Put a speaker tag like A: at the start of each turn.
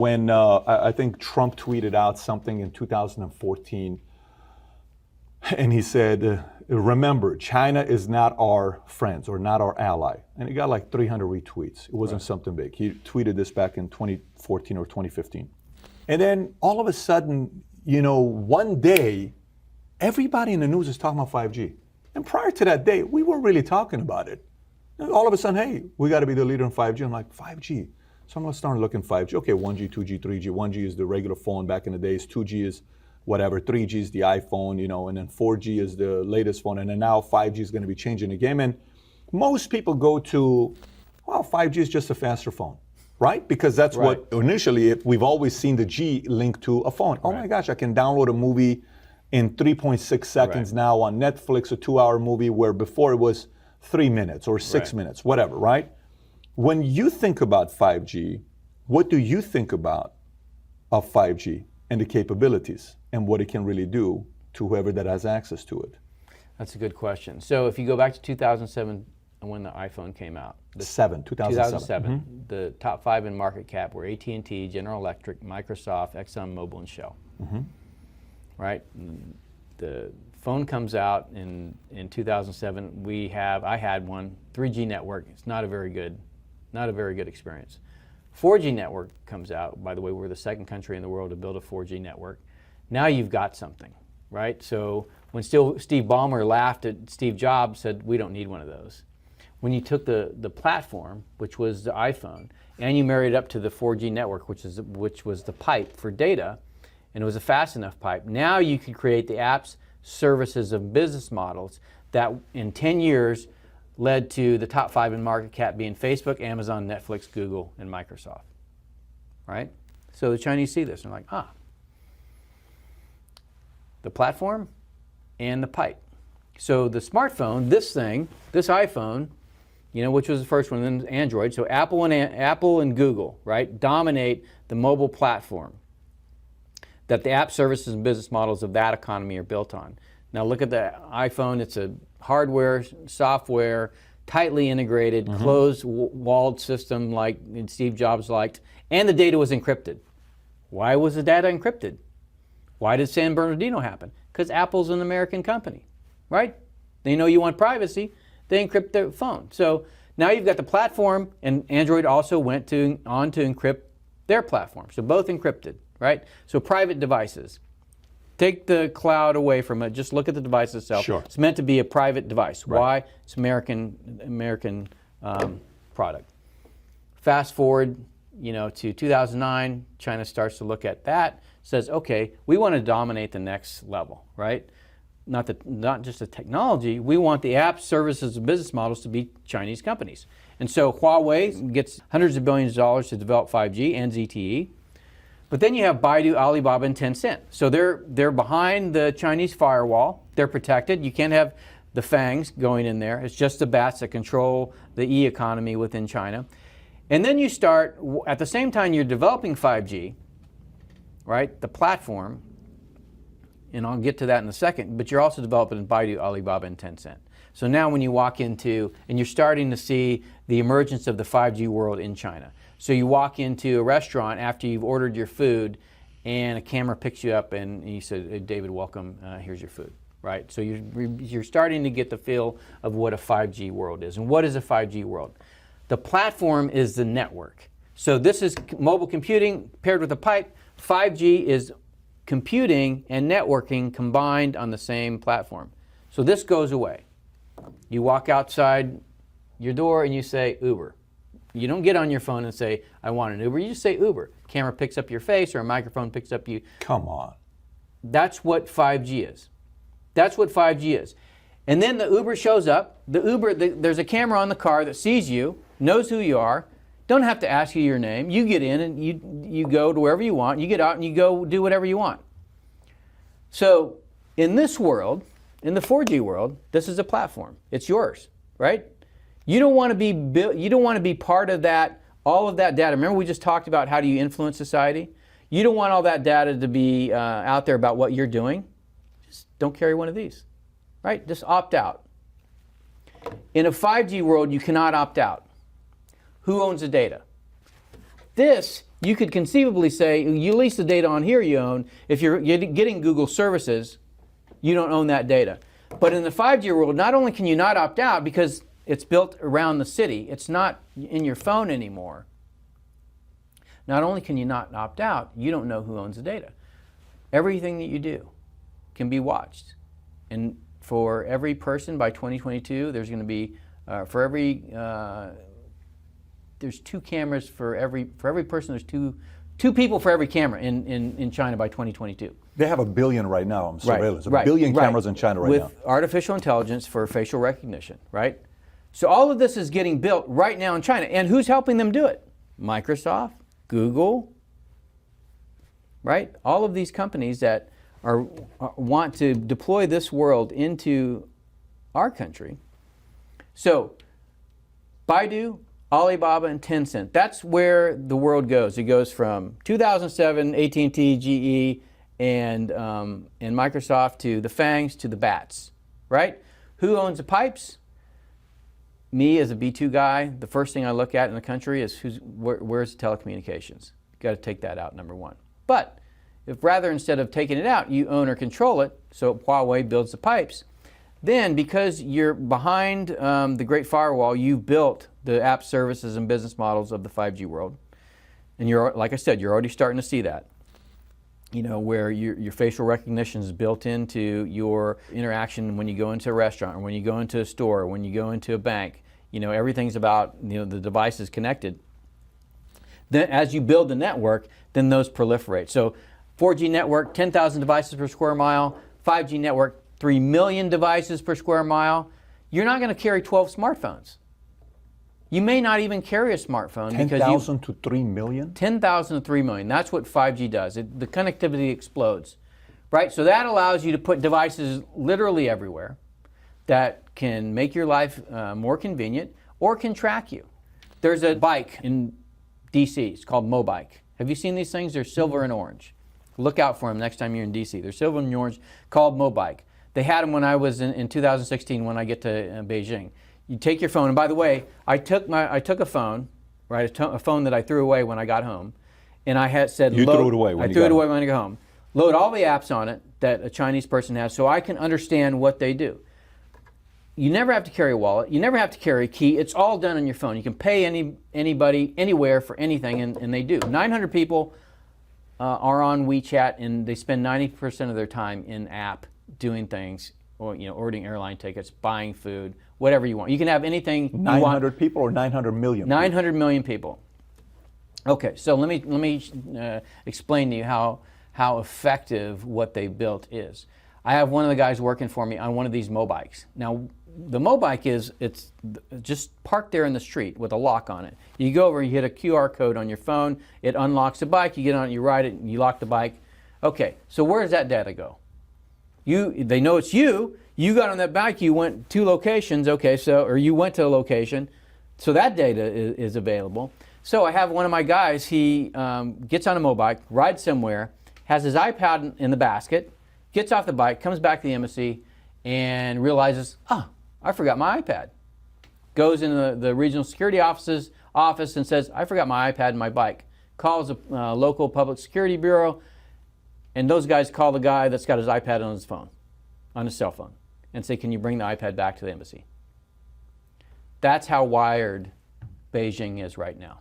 A: When I think Trump tweeted out something in 2014, and he said, remember, China is not our friends or not our ally. And he got like 300 retweets. It wasn't something big. He tweeted this back in 2014 or 2015. And then all of a sudden, one day, everybody in the news is talking about 5G. And prior to that day, we weren't really talking about it. And all of a sudden, hey, we got to be the leader in 5G. I'm like, 5G? So I'm going to start looking 5G. Okay, 1G, 2G, 3G. 1G is the regular phone back in the days. 2G is whatever. 3G is the iPhone, and then 4G is the latest phone. And then now 5G is going to be changing the game. And most people go to, well, 5G is just a faster phone, right? Because that's what initially, we've always seen the G linked to a phone. Oh my gosh, I can download a movie in 3.6 seconds now on Netflix, a 2-hour movie, where before it was 3 minutes or 6 minutes, whatever, right? When you think about 5G, what do you think about of 5G and the capabilities and what it can really do to whoever that has access to it?
B: That's a good question. So if you go back to 2007 when the iPhone came out.
A: 2007.
B: The top 5 in market cap were AT&T, General Electric, Microsoft, ExxonMobil, and Shell. Right? The phone comes out in 2007. I had one, 3G network. It's not a very good experience. 4G network comes out. By the way, we're the second country in the world to build a 4G network. Now you've got something, right? So when Steve Ballmer laughed at Steve Jobs, said, we don't need one of those. When you took the platform, which was the iPhone, and you married it up to the 4G network, which was the pipe for data, and it was a fast enough pipe, now you can create the apps, services, and business models that in 10 years led to the top 5 in market cap being Facebook, Amazon, Netflix, Google, and Microsoft, right? So the Chinese see this and they're like, the platform and the pipe. So the smartphone, this iPhone, which was the first one, then Android. So Apple and Google, right, dominate the mobile platform that the app services and business models of that economy are built on. Now look at the iPhone. It's a hardware, software, tightly integrated, closed-walled system like Steve Jobs liked, and the data was encrypted. Why was the data encrypted? Why did San Bernardino happen? Because Apple's an American company, right? They know you want privacy. They encrypt their phone. So now you've got the platform, and Android also went on to encrypt their platform. So both encrypted, right? So private devices. Take the cloud away from it. Just look at the device itself.
A: Sure.
B: It's meant to be a private device. Why? It's American product. Fast forward, to 2009, China starts to look at that. Says, okay, we want to dominate the next level, right? Not just the technology. We want the apps, services, and business models to be Chinese companies. And so Huawei gets hundreds of billions of dollars to develop 5G and ZTE. But then you have Baidu, Alibaba, and Tencent. So they're behind the Chinese firewall. They're protected. You can't have the fangs going in there. It's just the bats that control the e-economy within China. And then you start, at the same time you're developing 5G, right, the platform, and I'll get to that in a second, but you're also developing Baidu, Alibaba, and Tencent. So now when you walk into, and you're starting to see the emergence of the 5G world in China. So you walk into a restaurant after you've ordered your food, and a camera picks you up, and you said, hey, David, welcome, here's your food, right? So you're starting to get the feel of what a 5G world is. And what is a 5G world? The platform is the network. So this is mobile computing paired with a pipe. 5G is computing and networking combined on the same platform. So this goes away. You walk outside your door and you say Uber. You don't get on your phone and say, I want an Uber. You just say Uber. Camera picks up your face or a microphone picks up you.
A: Come on.
B: That's what 5G is. That's what 5G is. And then the Uber shows up. There's a camera on the car that sees you, knows who you are, don't have to ask you your name. You get in and you go to wherever you want. You get out and you go do whatever you want. So in this world, in the 4G world, this is a platform. It's yours, right? You don't want to be part of that, all of that data. Remember we just talked about how do you influence society? You don't want all that data to be out there about what you're doing. Just don't carry one of these, right? Just opt out. In a 5G world, you cannot opt out. Who owns the data? This you could conceivably say, you lease the data on here you own. If you're getting Google services, you don't own that data. But in the 5G world, not only can you not opt out because it's built around the city, it's not in your phone anymore. Not only can you not opt out, you don't know who owns the data. Everything that you do can be watched. And for every person by 2022, there's going to be, there's 2 cameras for every person. There's two people for every camera in China by 2022.
A: They have 1 billion right now on surveillance.
B: Right,
A: A billion
B: right.
A: cameras in China right now.
B: With artificial intelligence for facial recognition, right? So all of this is getting built right now in China. And who's helping them do it? Microsoft, Google, right? All of these companies that want to deploy this world into our country. So Baidu, Alibaba, and Tencent, that's where the world goes. It goes from 2007, AT&T, GE, and Microsoft to the FANGs to the BATs, right? Who owns the pipes? Me as a B2 guy, the first thing I look at in the country is where's the telecommunications? Got to take that out, number one. But if rather instead of taking it out, you own or control it, so Huawei builds the pipes, then because you're behind the Great Firewall, you've built the app services and business models of the 5G world. And you're, like I said, you're already starting to see that. You know, where your facial recognition is built into your interaction when you go into a restaurant, or when you go into a store, or when you go into a bank. You know, everything's about, you know, the devices connected. Then as you build the network, then those proliferate. So 4G network, 10,000 devices per square mile. 5G network, 3 million devices per square mile. You're not going to carry 12 smartphones. You may not even carry a smartphone.
A: 10,000 to 3 million?
B: 10,000 to 3 million. That's what 5G does. The connectivity explodes, right? So that allows you to put devices literally everywhere that can make your life more convenient or can track you. There's a bike in DC. It's called Mobike. Have you seen these things? They're silver and orange. Look out for them next time you're in DC. They're silver and orange, called Mobike. They had them when I was in 2016 when I get to Beijing. You take your phone, and by the way, I took a phone, right, a phone that I threw away when I got home, and I had said,
A: You threw it away when you got home.
B: I threw it away when I got home. Load all the apps on it that a Chinese person has so I can understand what they do. You never have to carry a wallet. You never have to carry a key. It's all done on your phone. You can pay anybody, anywhere for anything, and they do. 900 people are on WeChat, and they spend 90% of their time in app doing things, or, you know, ordering airline tickets, buying food, whatever you want. You can have anything you want.
A: 900 people or 900 million?
B: 900 million people. Okay, so let me explain to you how effective what they built is. I have one of the guys working for me on one of these Mobikes. Now, the Mobike it's just parked there in the street with a lock on it. You go over, you hit a QR code on your phone, it unlocks the bike, you get on it, you ride it, and you lock the bike. Okay, so where does that data go? They know it's you. You got on that bike, you went 2 locations, okay, or you went to a location, so that data is available. So I have one of my guys, he gets on a Mobike, rides somewhere, has his iPad in the basket, gets off the bike, comes back to the embassy, and realizes, I forgot my iPad. Goes into the regional security office and says, I forgot my iPad and my bike. Calls a local public security bureau, and those guys call the guy that's got his iPad on his phone, on his cell phone, and say, can you bring the iPad back to the embassy? That's how wired Beijing is right now.